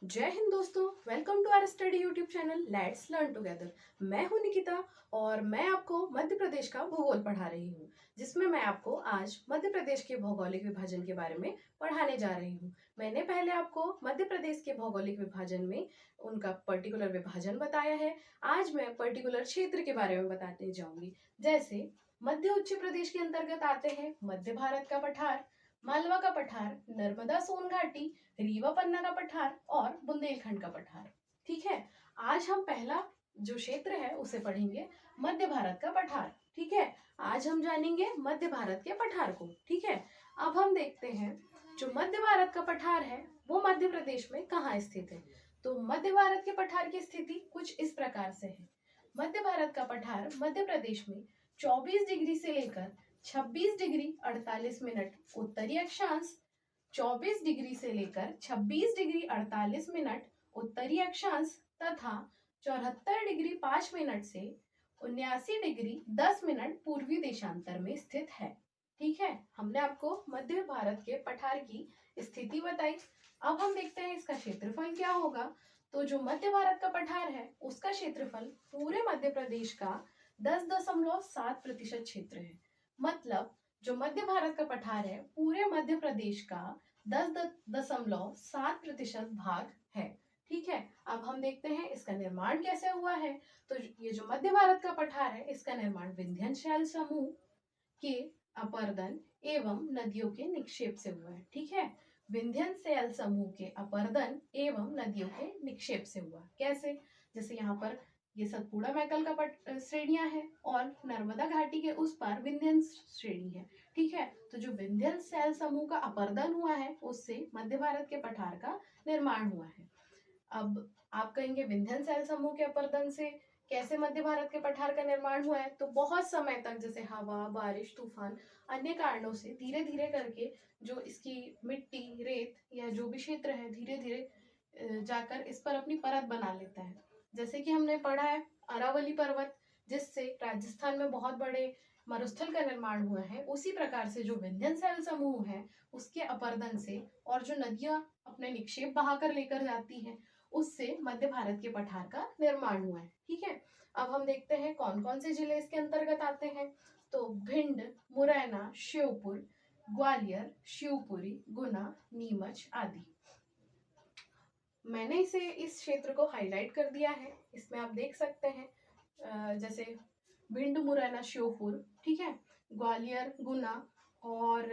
जय हिंद दोस्तों, welcome to our study YouTube channel let's learn together. मैं हूं निकिता और मैं आपको मध्य प्रदेश का भूगोल पढ़ा रही हूं, जिसमें मैं आपको आज मध्य प्रदेश के भौगोलिक विभाजन के बारे में पढ़ाने जा रही हूं। मैंने पहले आपको मध्य प्रदेश के भौगोलिक विभाजन में उनका पर्टिकुलर विभाजन बताया है। आज मैं पर्टिकुलर क्षेत्र के बारे में बताने जाऊंगी। जैसे मध्य उच्च प्रदेश के अंतर्गत आते हैं मध्य भारत का पठार, मालवा का पठार, नर्मदा सोन घाटी, रीवा पन्ना का पठार और बुंदेलखंड का पठार। ठीक है, आज हम पहला जो क्षेत्र है उसे पढ़ेंगे, मध्य भारत का पठार। ठीक है, आज हम जानेंगे मध्य भारत के पठार को। ठीक है, अब हम देखते हैं जो मध्य भारत का पठार है वो मध्य प्रदेश में कहाँ स्थित है। तो मध्य भारत के पठार की स्थिति कुछ इस प्रकार से है। मध्य भारत का पठार मध्य प्रदेश में 24 डिग्री से लेकर 26 डिग्री 48 मिनट उत्तरी अक्षांश, 24 डिग्री से लेकर 26 डिग्री 48 मिनट उत्तरी अक्षांश तथा 74 डिग्री 5 मिनट से 79 डिग्री 10 मिनट पूर्वी देशांतर में स्थित है। ठीक है, हमने आपको मध्य भारत के पठार की स्थिति बताई। अब हम देखते हैं इसका क्षेत्रफल क्या होगा। तो जो मध्य भारत का पठार है उसका क्षेत्रफल पूरे मध्य प्रदेश का 10.7% क्षेत्र है। मतलब जो मध्य भारत का पठार है पूरे मध्य प्रदेश का 10.7% भाग है। ठीक है, अब हम देखते हैं इसका निर्माण कैसे हुआ है। तो ये जो मध्य भारत का पठार है इसका निर्माण विंध्य शैल समूह के अपर्दन एवं नदियों के निक्षेप से हुआ है। ठीक है, विंध्य शैल समूह के अपर्दन एवं नदियों के निक्षेप से हुआ। कैसे? जैसे यहाँ पर ये सतपुड़ा मैकल का श्रेणियां है और नर्मदा घाटी के उस पार विंध्य श्रेणी है। ठीक है, तो जो विंध्य शैल समूह का अपर्दन हुआ है उससे मध्य भारत के पठार का निर्माण हुआ है। अब आप कहेंगे विंध्य शैल समूह के अपर्दन से कैसे मध्य भारत के पठार का निर्माण हुआ है। तो बहुत समय तक जैसे हवा, बारिश, तूफान, अन्य कारणों से धीरे धीरे करके जो इसकी मिट्टी, रेत या जो भी क्षेत्र है धीरे धीरे जाकर इस पर अपनी परत बना लेता है। जैसे कि हमने पढ़ा है अरावली पर्वत, जिससे राजस्थान में बहुत बड़े मरुस्थल का निर्माण हुआ है, उसी प्रकार से जो विंध्य शैल समूह है उसके अपर्दन से और जो नदियां अपने निक्षेप बहाकर लेकर जाती हैं उससे मध्य भारत के पठार का निर्माण हुआ है। ठीक है, अब हम देखते हैं कौन कौन से जिले इसके अंतर्गत आते हैं। तो भिंड, मुरैना, श्योपुर, ग्वालियर, शिवपुरी, गुना, नीमच आदि। मैंने इस क्षेत्र को हाईलाइट कर दिया है। इसमें आप देख सकते हैं जैसे भिंड, मुरैना, श्योपुर, ठीक है, ग्वालियर, गुना और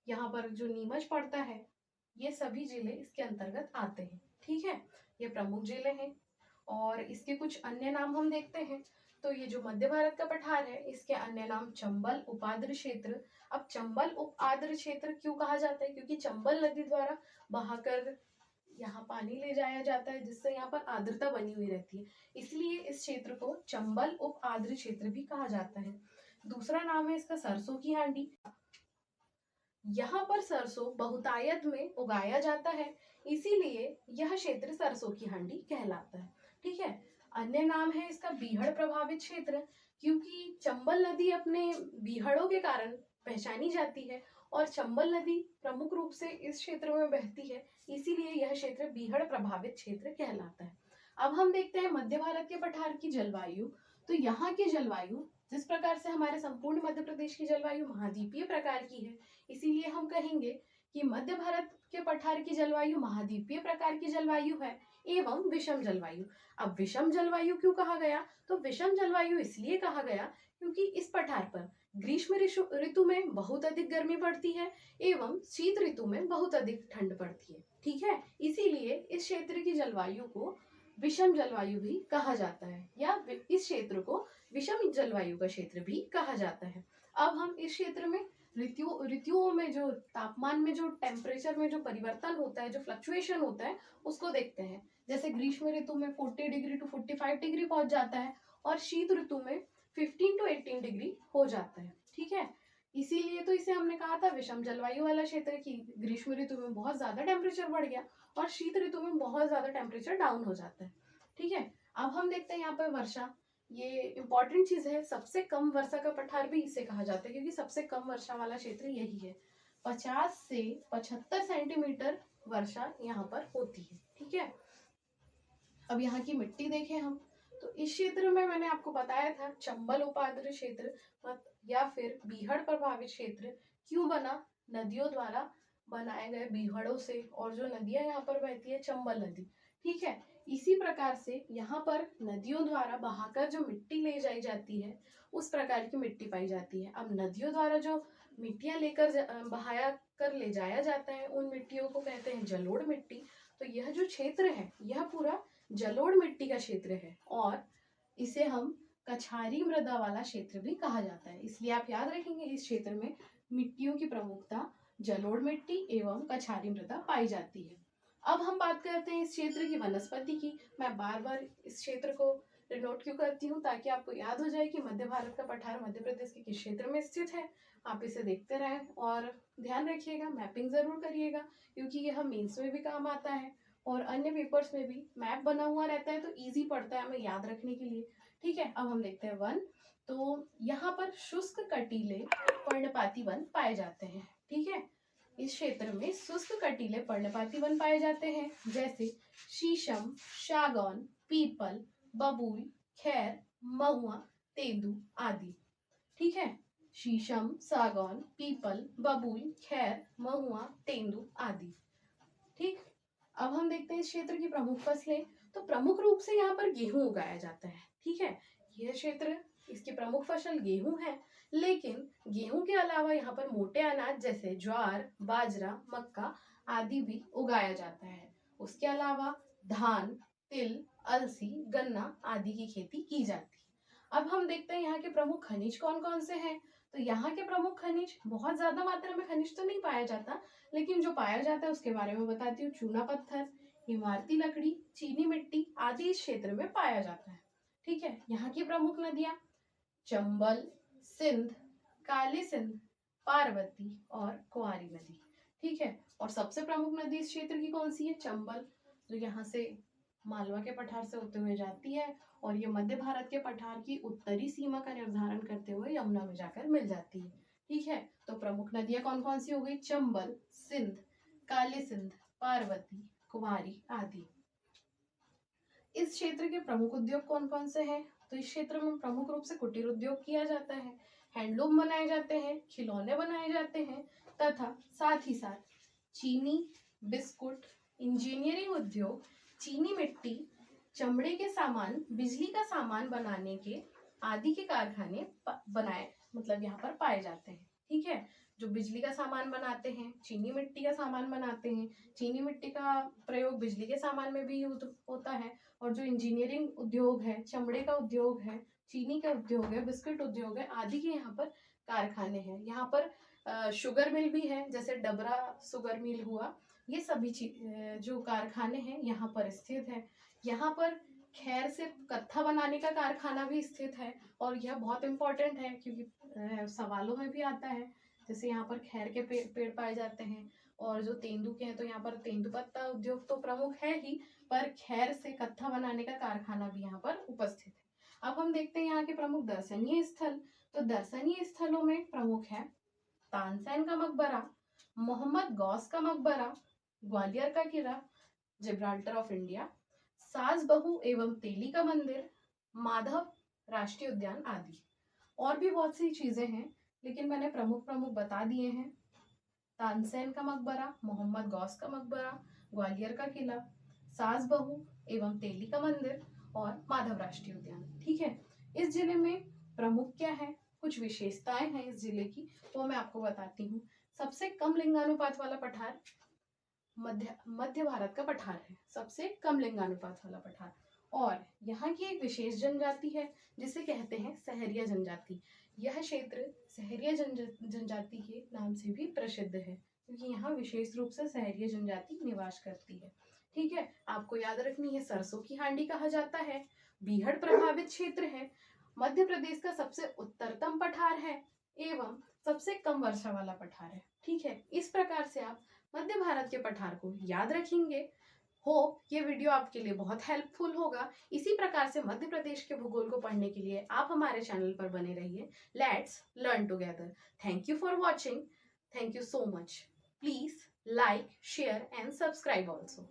यहाँ पर जो नीमच पड़ता है, ये सभी जिले इसके अंतर्गत आते हैं। ठीक है, ये प्रमुख जिले हैं और इसके कुछ अन्य नाम हम देखते हैं। तो ये जो मध्य भारत का पठार है इसके अन्य नाम चंबल उपाद्र क्षेत्र। अब चंबल उपाद्र क्षेत्र क्यों कहा जाता है? क्योंकि चंबल नदी द्वारा बहाकर यहाँ पानी ले जाया जाता है, जिससे यहाँ पर आर्द्रता बनी हुई रहती है, इसलिए इस क्षेत्र को चंबल उप आर्द्र क्षेत्र भी कहा जाता है। दूसरा नाम है इसका सरसों की हांडी। यहाँ पर सरसों बहुतायत में उगाया जाता है, इसीलिए यह क्षेत्र सरसों की हांडी कहलाता है। ठीक है, अन्य नाम है इसका बीहड़ प्रभावित क्षेत्र, क्योंकि चंबल नदी अपने बीहड़ों के कारण पहचानी जाती है और चंबल नदी प्रमुख रूप से इस क्षेत्र में बहती है, इसीलिए यह क्षेत्र बीहड़ प्रभावित क्षेत्र कहलाता है। अब हम देखते हैं मध्य भारत के पठार की जलवायु। तो यहाँ की जलवायु जिस प्रकार से हमारे संपूर्ण मध्य प्रदेश की जलवायु महाद्वीपीय प्रकार की है, इसीलिए हम कहेंगे कि मध्य भारत के पठार की जलवायु महाद्वीपीय प्रकार की जलवायु है एवं विषम जलवायु। अब विषम जलवायु क्यों कहा गया? तो विषम जलवायु इसलिए कहा गया क्योंकि इस पठार पर ग्रीष्म ऋतु में बहुत अधिक गर्मी पड़ती है एवं शीत ऋतु में बहुत अधिक ठंड पड़ती है। ठीक है, इसीलिए इस क्षेत्र की जलवायु को विषम जलवायु भी कहा जाता है, या इस क्षेत्र को विषम जलवायु का क्षेत्र भी कहा जाता है। अब हम इस क्षेत्र में ऋतुओं में जो तापमान में जो टेम्परेचर में जो परिवर्तन होता है, जो फ्लक्चुएशन होता है, उसको देखते हैं। जैसे ग्रीष्म ऋतु में 40 डिग्री टू 45 डिग्री पहुंच जाता है और शीत ऋतु में 15 टू 18 डिग्री हो जाता है। ठीक है, इसीलिए तो इसे हमने कहा था विषम जलवायु वाला क्षेत्र की ग्रीष्म ऋतु में बहुत ज्यादा टेम्परेचर बढ़ गया और शीत ऋतु में बहुत ज्यादा टेम्परेचर डाउन हो जाता है। ठीक है, अब हम देखते हैं यहाँ पर वर्षा। ये इंपॉर्टेंट चीज है, सबसे कम वर्षा का पठार भी इसे कहा जाता है क्योंकि सबसे कम वर्षा वाला क्षेत्र यही है। 50 से 75 सेंटीमीटर वर्षा यहाँ पर होती है। ठीक ठीक है। अब यहाँ की मिट्टी देखें हम, तो इस क्षेत्र में मैंने आपको बताया था चंबल उपाद्र क्षेत्र या फिर बीहड़ प्रभावित क्षेत्र क्यों बना, नदियों द्वारा बनाए गए बीहड़ों से, और जो नदियां यहाँ पर बहती है चंबल नदी, ठीक है। इसी प्रकार से यहाँ पर नदियों द्वारा बहाकर जो मिट्टी ले जाई जाती है उस प्रकार की मिट्टी पाई जाती है। अब नदियों द्वारा जो मिट्टियां लेकर बहाया कर ले जाया जाता है उन मिट्टियों को कहते हैं जलोढ़ मिट्टी। तो यह जो क्षेत्र है यह पूरा जलोढ़ मिट्टी का क्षेत्र है और इसे हम कछारी मृदा वाला क्षेत्र भी कहा जाता है। इसलिए आप याद रखेंगे इस क्षेत्र में मिट्टियों की प्रमुखता जलोढ़ मिट्टी एवं कछारी मृदा पाई जाती है। अब हम बात करते हैं इस क्षेत्र की वनस्पति की। मैं बार बार इस क्षेत्र को डिनोट क्यों करती हूँ, ताकि आपको याद हो जाए कि मध्य भारत का पठार मध्य प्रदेश के किस क्षेत्र में स्थित है। आप इसे देखते रहें और ध्यान रखिएगा, मैपिंग जरूर करिएगा, क्योंकि यह मेंस में भी काम आता है और अन्य पेपर्स में भी मैप बना हुआ रहता है, तो इजी पड़ता है हमें याद रखने के लिए। ठीक है, अब हम देखते हैं वन। तो यहाँ पर शुष्क कटीले पर्णपाती वन पाए जाते हैं। ठीक है, इस क्षेत्र में शुष्क कटीले पर्णपाती वन पाए जाते हैं, जैसे शीशम, सागौन, पीपल, बबूल, खैर, महुआ, तेंदू आदि। ठीक है, शीशम, सागौन, पीपल, बबूल, खैर, महुआ, तेंदू आदि। ठीक, अब हम देखते हैं इस क्षेत्र की प्रमुख फसलें। तो प्रमुख रूप से यहाँ पर गेहूं उगाया जाता है। ठीक है, यह क्षेत्र इसकी प्रमुख फसल गेहूं है, लेकिन गेहूं के अलावा यहाँ पर मोटे अनाज जैसे ज्वार, बाजरा, मक्का आदि भी उगाया जाता है। उसके अलावा धान, तिल, अलसी, गन्ना आदि की खेती की जाती है। अब हम देखते हैं यहाँ के प्रमुख खनिज कौन कौन से हैं। तो यहाँ के प्रमुख खनिज, बहुत ज्यादा मात्रा में खनिज तो नहीं पाया जाता, लेकिन जो पाया जाता है उसके बारे में बताती हूँ। चूना पत्थर, इमारती लकड़ी, चीनी मिट्टी आदि इस क्षेत्र में पाया जाता है। ठीक है, यहाँ की प्रमुख नदियां चंबल, सिंध, काली सिंध, पार्वती और कुंवारी नदी। ठीक है, और सबसे प्रमुख नदी इस क्षेत्र की कौन सी है? चंबल, जो यहाँ से मालवा के पठार से होते हुए जाती है और ये मध्य भारत के पठार की उत्तरी सीमा का निर्धारण करते हुए यमुना में जाकर मिल जाती है। ठीक है, तो प्रमुख नदियां कौन कौन सी हो गई? चंबल, सिंध, काली सिंध, पार्वती, कुंवारी आदि। इस क्षेत्र के प्रमुख उद्योग कौन कौन से हैं? तो इस क्षेत्र में प्रमुख रूप से कुटीर उद्योग किया जाता है, हैंडलूम बनाए जाते हैं, खिलौने बनाए जाते हैं तथा साथ ही साथ चीनी, बिस्कुट, इंजीनियरिंग उद्योग, चीनी मिट्टी, चमड़े के सामान, बिजली का सामान बनाने के आदि के कारखाने बनाए मतलब यहाँ पर पाए जाते हैं। ठीक है, जो बिजली का सामान बनाते हैं, चीनी मिट्टी का सामान बनाते हैं, चीनी मिट्टी का प्रयोग बिजली के सामान में भी यूज होता है, और जो इंजीनियरिंग उद्योग है, चमड़े का उद्योग है, चीनी का उद्योग है, बिस्कुट उद्योग है आदि के यहाँ पर कारखाने हैं। यहाँ पर शुगर मिल भी है, जैसे डबरा शुगर मिल हुआ, ये सभी जो कारखाने हैं यहाँ पर स्थित है। यहाँ पर खैर से कत्था बनाने का कारखाना भी स्थित है और यह बहुत इंपॉर्टेंट है क्योंकि सवालों में भी आता है। जैसे यहाँ पर खैर के पेड़ पाए जाते हैं, और जो तेंदू के हैं तो यहाँ पर तेंदुपत्ता उद्योग तो प्रमुख है ही, पर खैर से कत्था बनाने का कारखाना भी यहाँ पर उपस्थित है। अब हम देखते हैं यहाँ के प्रमुख दर्शनीय स्थल। तो दर्शनीय स्थलों में प्रमुख है तानसेन का मकबरा, मोहम्मद गौस का मकबरा, ग्वालियर का किला, जिब्राल्टर ऑफ इंडिया, सास बहू एवं तेली का मंदिर, माधव राष्ट्रीय उद्यान आदि। और भी बहुत सी चीजें हैं, लेकिन मैंने प्रमुख प्रमुख बता दिए हैं। तानसेन का मकबरा, मोहम्मद गौस का मकबरा, ग्वालियर का किला, सास बहू एवं तेली का मंदिर और माधव राष्ट्रीय उद्यान। ठीक है, इस जिले में प्रमुख क्या है, कुछ विशेषताएं हैं इस जिले की, वो मैं आपको बताती हूँ। सबसे कम लिंगानुपात वाला पठार मध्य भारत का पठार है, सबसे कम लिंगानुपात वाला पठार। और यहाँ की एक विशेष जनजाति है जिसे कहते हैं सहरिया जनजाति। यह क्षेत्र सहरिया जनजाति के नाम से भी प्रसिद्ध है, क्योंकि यहाँ विशेष रूप से सहरिया जनजाति निवास करती है। ठीक है, आपको याद रखनी है, सरसों की हांडी कहा जाता है, बीहड़ प्रभावित क्षेत्र है, मध्य प्रदेश का सबसे उत्तरतम पठार है एवं सबसे कम वर्षा वाला पठार है। ठीक है, इस प्रकार से आप मध्य भारत के पठार को याद रखेंगे। होप ये वीडियो आपके लिए बहुत हेल्पफुल होगा। इसी प्रकार से मध्य प्रदेश के भूगोल को पढ़ने के लिए आप हमारे चैनल पर बने रहिए। Let's learn together. Thank you for watching. Thank you so much. Please like, share and subscribe also.